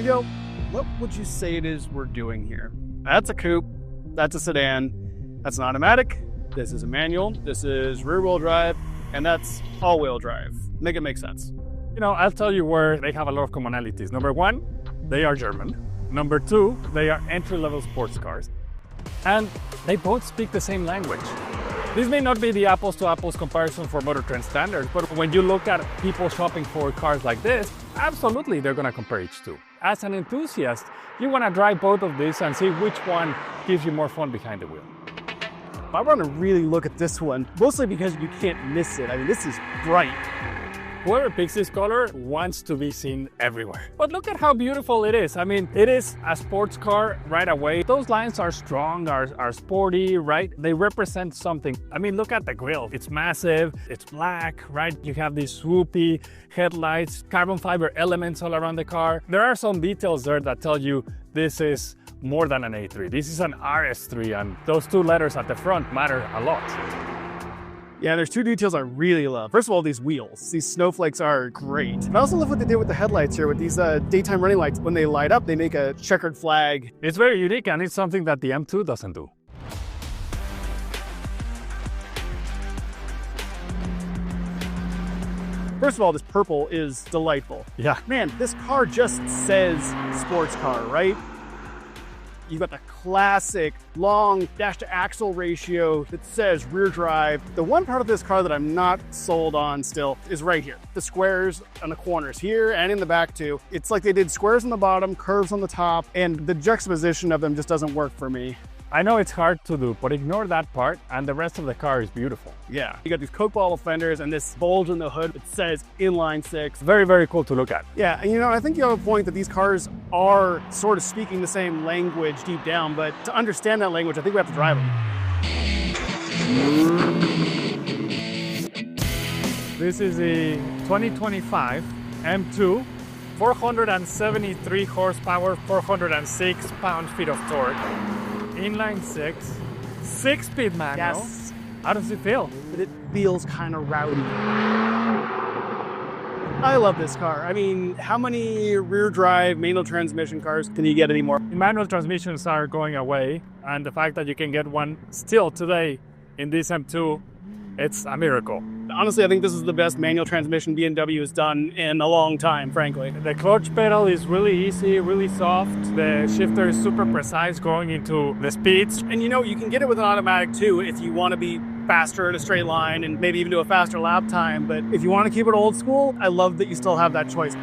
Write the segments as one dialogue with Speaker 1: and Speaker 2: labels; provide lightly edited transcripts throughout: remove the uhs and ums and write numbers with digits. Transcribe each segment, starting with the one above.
Speaker 1: Miguel, what would you say it is we're doing here? That's a coupe, that's a sedan, that's an automatic, this is a manual, this is rear-wheel drive, and that's all-wheel drive. Make it make sense.
Speaker 2: You know, I'll tell you where they have a lot of commonalities. Number one, they are German. Number two, they are entry-level sports cars. And they both speak the same language. This may not be the apples-to-apples comparison for motor trend standards, but when you look at people shopping for cars like this, absolutely they're going to compare each two. As an enthusiast, you want to drive both of these and see which one gives you more fun behind the wheel.
Speaker 1: I want to really look at this one, mostly because you can't miss it. I mean, this is bright.
Speaker 2: Whoever picks this color wants to be seen everywhere. But look at how beautiful it is. I mean, it is a sports car right away. Those lines are strong, are sporty, right? They represent something. I mean, look at the grille. It's massive, it's black, right? You have these swoopy headlights, carbon fiber elements all around the car. There are some details there that tell you this is more than an A3. This is an RS3, and those two letters at the front matter a lot.
Speaker 1: Yeah, there's two details I really love. First of all, these wheels. These snowflakes are great. But I also love what they did with the headlights here, with these daytime running lights. When they light up, they make a checkered flag.
Speaker 2: It's very unique, and it's something that the M2 doesn't do.
Speaker 1: First of all, this purple is delightful.
Speaker 2: Yeah.
Speaker 1: Man, this car just says sports car, right? You've got the classic long dash-to-axle ratio that says rear drive. The one part of this car that I'm not sold on still is right here. The squares on the corners here and in the back too. It's like they did squares on the bottom, curves on the top, and the juxtaposition of them just doesn't work for me.
Speaker 2: I know it's hard to do, but ignore that part and the rest of the car is beautiful.
Speaker 1: Yeah, you got these coke bottle fenders and this bulge in the hood that says inline-six.
Speaker 2: Very, very cool to look at. Yeah,
Speaker 1: and you know, I think you have a point that these cars are sort of speaking the same language deep down, but to understand that language, I think we have to drive them.
Speaker 2: This is a 2025 M2, 473 horsepower, 406 pound-feet of torque. Inline-six, 6-speed manual.
Speaker 1: Yes.
Speaker 2: How does it feel?
Speaker 1: It feels kind of rowdy. I love this car. I mean, how many rear drive manual transmission cars can you get anymore?
Speaker 2: Manual transmissions are going away, and the fact that you can get one still today in this M2, it's a miracle.
Speaker 1: Honestly, I think this is the best manual transmission BMW has done in a long time, frankly.
Speaker 2: The clutch pedal is really easy, really soft. The shifter is super precise going into the speeds.
Speaker 1: And you know, you can get it with an automatic too if you want to be faster in a straight line and maybe even do a faster lap time. But if you want to keep it old school, I love that you still have that choice.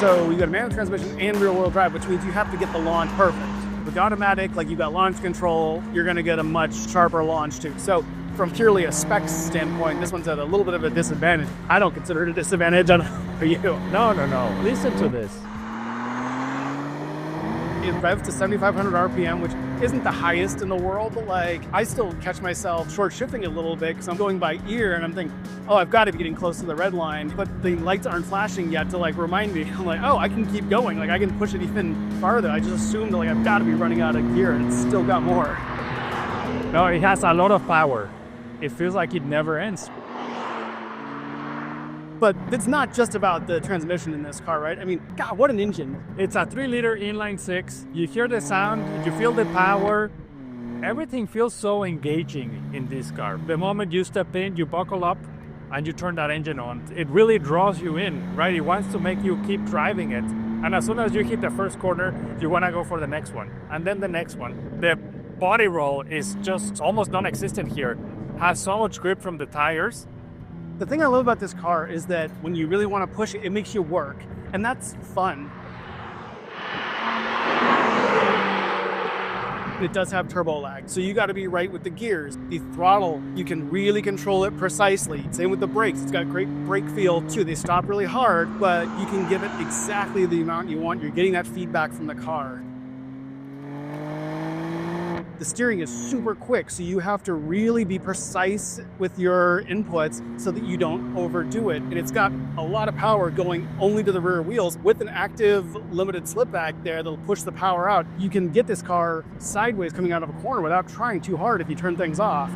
Speaker 1: So you got a manual transmission and rear-wheel drive, which means you have to get the launch perfect. With the automatic, like you got launch control, you're going to get a much sharper launch too. So from purely a specs standpoint, this one's at a little bit of a disadvantage. I don't consider it a disadvantage. I don't know for you.
Speaker 2: No. Listen to this.
Speaker 1: It revs to 7,500 RPM, which isn't the highest in the world, but like I still catch myself short shifting a little bit because I'm going by ear and I'm thinking, oh, I've got to be getting close to the red line, but the lights aren't flashing yet to like remind me. I'm like, oh, I can keep going. Like I can push it even farther. I just assumed that like I've got to be running out of gear and it's still got more.
Speaker 2: No, it has a lot of power. It feels like it never ends.
Speaker 1: But it's not just about the transmission in this car, right? I mean, God, what an engine.
Speaker 2: It's a 3-liter inline-six. You hear the sound, you feel the power. Everything feels so engaging in this car. The moment you step in, you buckle up and you turn that engine on. It really draws you in, right? It wants to make you keep driving it. And as soon as you hit the first corner, you want to go for the next one. And then the next one. The body roll is just almost non-existent here. Has so much grip from the tires.
Speaker 1: The thing I love about this car is that when you really want to push it, it makes you work, and that's fun. It does have turbo lag, so you got to be right with the gears. The throttle, you can really control it precisely. Same with the brakes, it's got great brake feel too. They stop really hard, but you can give it exactly the amount you want. You're getting that feedback from the car. The steering is super quick, so you have to really be precise with your inputs so that you don't overdo it. And it's got a lot of power going only to the rear wheels. With an active limited slip back there that'll push the power out, you can get this car sideways coming out of a corner without trying too hard if you turn things off.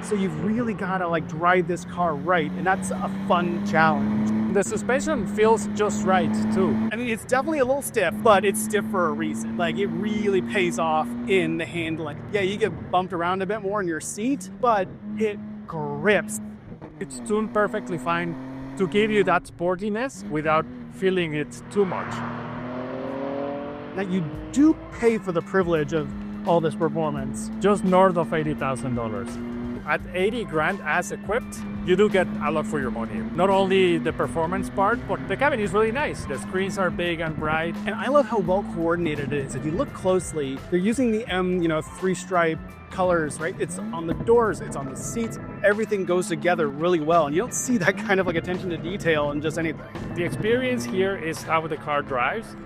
Speaker 1: So you've really got to like drive this car right, and that's a fun challenge.
Speaker 2: The suspension feels just right too.
Speaker 1: I mean, it's definitely a little stiff, but it's stiff for a reason. Like, it really pays off in the handling. Yeah, you get bumped around a bit more in your seat, but it grips.
Speaker 2: It's tuned perfectly fine to give you that sportiness without feeling it too much.
Speaker 1: Now, you do pay for the privilege of all this performance.
Speaker 2: Just north of $80,000. At 80 grand as equipped, you do get a lot for your money. Not only the performance part, but the cabin is really nice. The screens are big and bright.
Speaker 1: And I love how well coordinated it is. If you look closely, they're using the M3 stripe colors, right? It's on the doors, it's on the seats. Everything goes together really well. And you don't see that kind of like attention to detail in just anything.
Speaker 2: The experience here is how the car drives,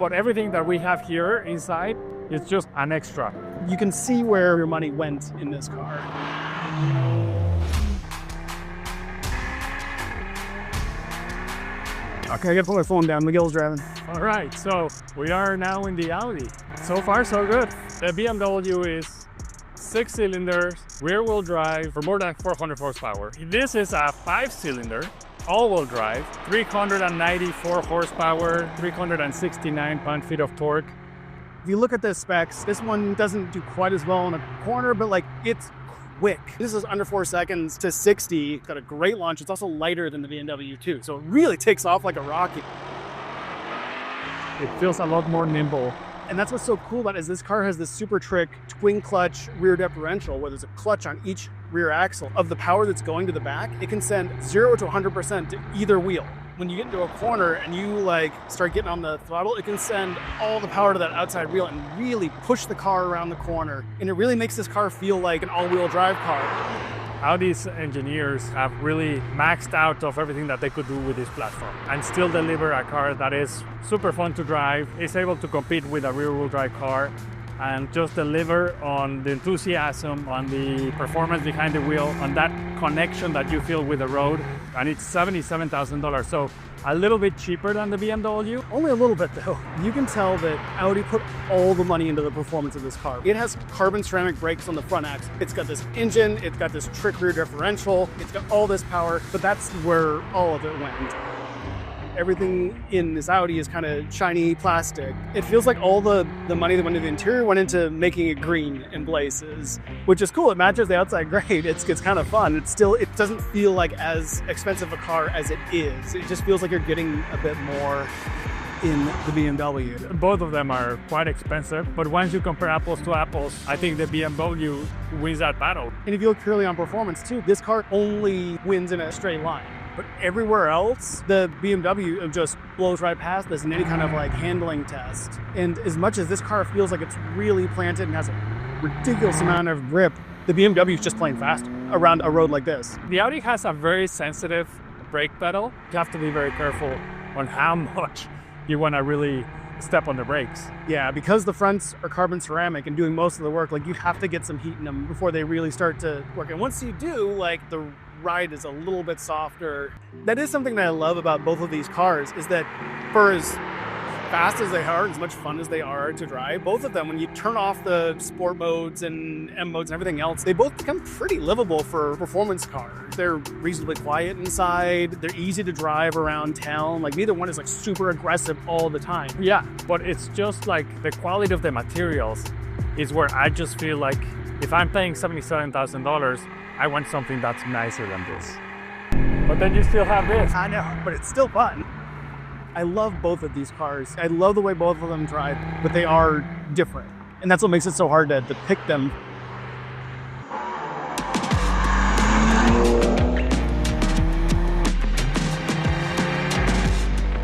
Speaker 2: but everything that we have here inside is just an extra.
Speaker 1: You can see where your money went in this car. Okay, I gotta put my phone down. Miguel's driving.
Speaker 2: All right, so we are now in the Audi. So far, so good. The BMW is 6 cylinders, rear-wheel drive for more than 400 horsepower. This is a 5-cylinder, all-wheel drive, 394 horsepower, 369 pound-feet of torque.
Speaker 1: If you look at the specs, this one doesn't do quite as well in a corner, but like, it's quick. This is under 4 seconds to 60. It's got a great launch. It's also lighter than the BMW M2, so it really takes off like a rocket.
Speaker 2: It feels a lot more nimble.
Speaker 1: And that's what's so cool about it, is this car has this super trick twin clutch rear differential where there's a clutch on each rear axle. Of the power that's going to the back, it can send 0 to 100% to either wheel. When you get into a corner and you like start getting on the throttle, it can send all the power to that outside wheel and really push the car around the corner. And it really makes this car feel like an all-wheel drive car.
Speaker 2: Audi's engineers have really maxed out of everything that they could do with this platform and still deliver a car that is super fun to drive, is able to compete with a rear-wheel drive car, and just deliver on the enthusiasm, on the performance behind the wheel, on that connection that you feel with the road. And it's $77,000, so a little bit cheaper than the BMW.
Speaker 1: Only a little bit though. You can tell that Audi put all the money into the performance of this car. It has carbon ceramic brakes on the front axle. It's got this engine, it's got this trick rear differential, it's got all this power, but that's where all of it went. Everything in this Audi is kind of shiny plastic. It feels like all the money that went into the interior went into making it green in places, which is cool. It matches the outside great. It's kind of fun. It doesn't feel like as expensive a car as it is. It just feels like you're getting a bit more in the BMW.
Speaker 2: Both of them are quite expensive, but once you compare apples to apples, I think the BMW wins that battle.
Speaker 1: And if you look purely on performance too, this car only wins in a straight line. But everywhere else, the BMW just blows right past this in any kind of like handling test. And as much as this car feels like it's really planted and has a ridiculous amount of grip, the BMW is just plain faster around a road like this.
Speaker 2: The Audi has a very sensitive brake pedal. You have to be very careful on how much you want to really step on the brakes.
Speaker 1: Yeah, because the fronts are carbon ceramic and doing most of the work, like you have to get some heat in them before they really start to work. And once you do, like the ride is a little bit softer. That is something that I love about both of these cars, is that for as fast as they are, as much fun as they are to drive, both of them, when you turn off the sport modes and M modes and everything else, they both become pretty livable for performance cars. They're reasonably quiet inside, they're easy to drive around town, like neither one is like super aggressive all the time.
Speaker 2: Yeah, but it's just like the quality of the materials is where I just feel like if I'm paying $77,000, I want something that's nicer than this. But then you still have this.
Speaker 1: I know, but it's still fun. I love both of these cars. I love the way both of them drive, but they are different. And that's what makes it so hard to pick them.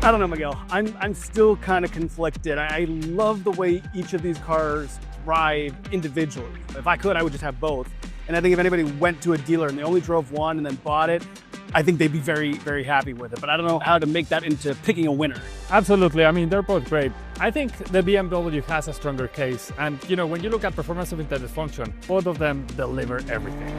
Speaker 1: I don't know, Miguel. I'm still kind of conflicted. I love the way each of these cars drive individually. If I could, I would just have both. And I think if anybody went to a dealer and they only drove one and then bought it, I think they'd be very, very happy with it. But I don't know how to make that into picking a winner.
Speaker 2: Absolutely. I mean, they're both great. I think the BMW has a stronger case. And, you know, when you look at performance of intended function, both of them deliver everything.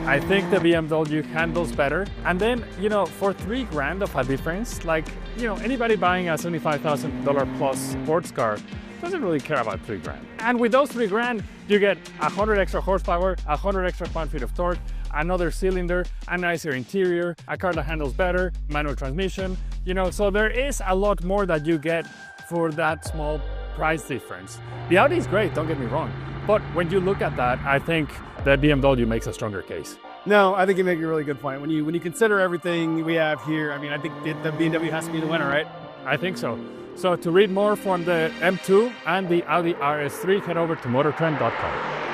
Speaker 2: I think the BMW handles better. And then, you know, for $3 grand of a difference, like, you know, anybody buying a $75,000 plus sports car doesn't really care about 3 grand. And with those 3 grand, you get 100 extra horsepower, 100 extra pound-feet of torque, another cylinder, a nicer interior, a car that handles better, manual transmission, you know, so there is a lot more that you get for that small price difference. The Audi is great, don't get me wrong, but when you look at that, I think that BMW makes a stronger case.
Speaker 1: No, I think you make a really good point. When you consider everything we have here, I mean, I think the BMW has to be the winner, right?
Speaker 2: I think so. So to read more from the M2 and the Audi RS3, head over to motortrend.com.